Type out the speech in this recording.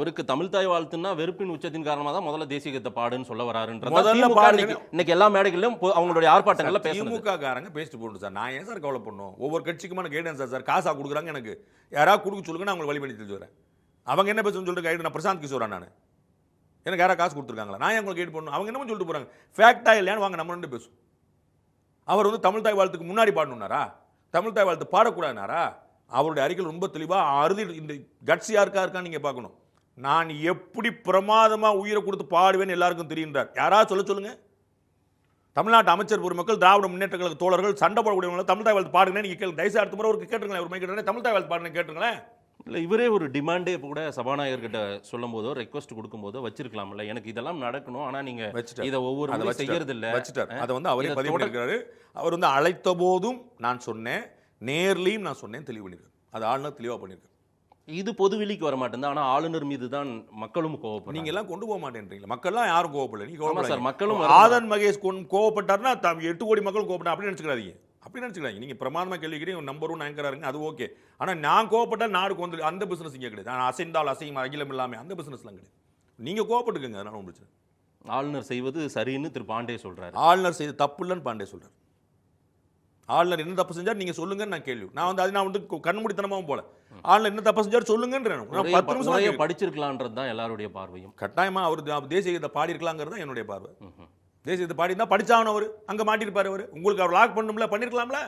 அவருக்கு தமிழ் தாய் வாழ்த்துன்னா வெறுப்பின் உச்சத்தின் காரணமா தான் முதல்ல தேசிய கீதத்தை பாடுன்னு சொல்ல வராருன்றது முதல்ல திமுக பாடுங்க. இன்னைக்கு எல்லா மேடைகளிலும் அவங்களுடைய ஆர்ப்பாட்டங்கள்ல பேசுறது. திமுக காரங்க பேசிட்டு போட்டு சார், நான் ஏன் சார் கவலை பண்ணும்? ஒவ்வொரு கட்சிக்குமான கைடன்ஸ் சார், காசா கொடுக்குறாங்க எனக்கு, யாராவது கொடுக்க சொல்லுங்க, நான் உங்களுக்கு வழி பண்ணி தெரிஞ்சு வரேன். அவங்க என்ன பேசணும்னு சொல்லிட்டு கைடு, நான் பிரசாந்த் கிஷோரா, நான் எனக்கு யாராவது காசு கொடுத்துருக்காங்களா? நான் ஏன் உங்களுக்கு கைடு பண்ணணும்? அவங்க என்ன சொல்லிட்டு போறாங்க, ஃபேக்டா இல்லையான்னு வாங்க நம்ம ரெண்டு பேசும். அவர் வந்து தமிழ் தாய் வாழ்த்துக்கு முன்னாடி பாடணும்னாரா? தமிழ் தாய் வாழ்த்து பாடக்கூடாதுனாரா? அவருடைய அறிக்கையில் ரொம்ப தெளிவாக அறுதி. இந்த கட்சி யாருக்கா நீங்க பார்க்கணும். நான் எப்படி பிரமாதமா உயிரை கொடுத்து பாடுவேன்னு எல்லாருக்கும் தெரியுன்றார். யாராவது சொல்லுங்க. தமிழ்நாட்டு அமைச்சர் பெருமக்கள், திராவிட முன்னேற்ற கழக தோழர்கள், சண்டை போடக்கூடியவங்க தமிழ் தாய் வாழ்த்து பாடுங்க நீங்க கேள்வி. தயவுசெய்து அடுத்த முறை ஒரு கேட்டுங்களேன், ஒரு மைக் தமிழ் தாய் வாழ்த்து பாடுங்க கேட்டுங்களேன். இல்ல இவரே ஒரு டிமாண்டே இப்போ கூட சபாநாயகர்கிட்ட சொல்லும் போதோ ரெக்வஸ்ட் கொடுக்கும் போதோ வச்சிருக்கலாம்ல, எனக்கு இதெல்லாம் நடக்கணும், ஆனா நீங்க இதை ஒவ்வொரு முறை செய்யறது இல்ல வச்சுட்டார். அதை வந்து அவரே பதிவு பண்ணியிருக்காரு. அவர் வந்து அழைத்த போதும் நான் சொன்னேன், நேர்லையும் நான் சொன்னேன், தெளிவு பண்ணியிருக்காரு. அது ஆளுநர் தெளிவா பண்ணியிருக்காரு. இது பொதுவெளிக்கு வர மாட்டேங்குது. ஆனா ஆளுநர் மீது தான் மக்களும் கோவப்படுறாங்க. நீங்க எல்லாம் கொண்டு போக மாட்டேன்றீங்களா? மக்கள்லாம் யாரும் கோவப்படல. நீங்க கோவப்படல சார், மக்களும் ஆதன் மகேஷ் கோவப்பட்டாருன்னா 8 கோடி மக்கள் கோவப்பட்டா அப்படி நினைச்சுக்கிறாதீங்க. அப்படி நினைச்சுக்கிறாங்க. நீங்க பிரமாதமா கேள்விக்கிறீங்க, நம்பர் 1 ஆங்கரா இருங்க, அது ஓகே. ஆனா நான் கோவப்பட்டா நாடு வந்து அந்த பிசினஸ் இங்க கிடையாது. நான் அசைந்தால் அசையும் அகிலம் இல்லாம அந்த பிசினஸ்லாம் கிடையாது. நீங்க கோவப்பட்டுக்கங்க, அதனால ஒன்றும் பிரச்சனை. ஆளுநர் செய்வது சரின்னு திரு பாண்டே சொல்றாரு. ஆளுநர் செய்து தப்பு இல்லைன்னு பாண்டே சொல்றாரு. ஆளுநர் என்ன தப்பு செஞ்சார் நீங்க சொல்லுங்கன்னு நான் கேள்வி. நான் வந்து கண்மூடித்தனமாவும் போல. ஆளுநர் என்ன தப்பு செஞ்சார் சொல்லுங்கன்றேன். 10 நிமிஷம் படிச்சிருக்கலான்றது தான் எல்லாருடைய பார்வையும். கட்டாயமா அவர் தேசிய கீதத்தை பாடி இருக்கலாங்கிறது தான் என்னுடைய பார்வை. தேசிய கீதத்தை பாடி இருந்தா படிச்சாவணும், அவர் அங்க மாட்டிருப்பாரு. அவர் உங்களுக்கு அவர் லாக் பண்ணும்ல, பண்ணிருக்கலாம்ல.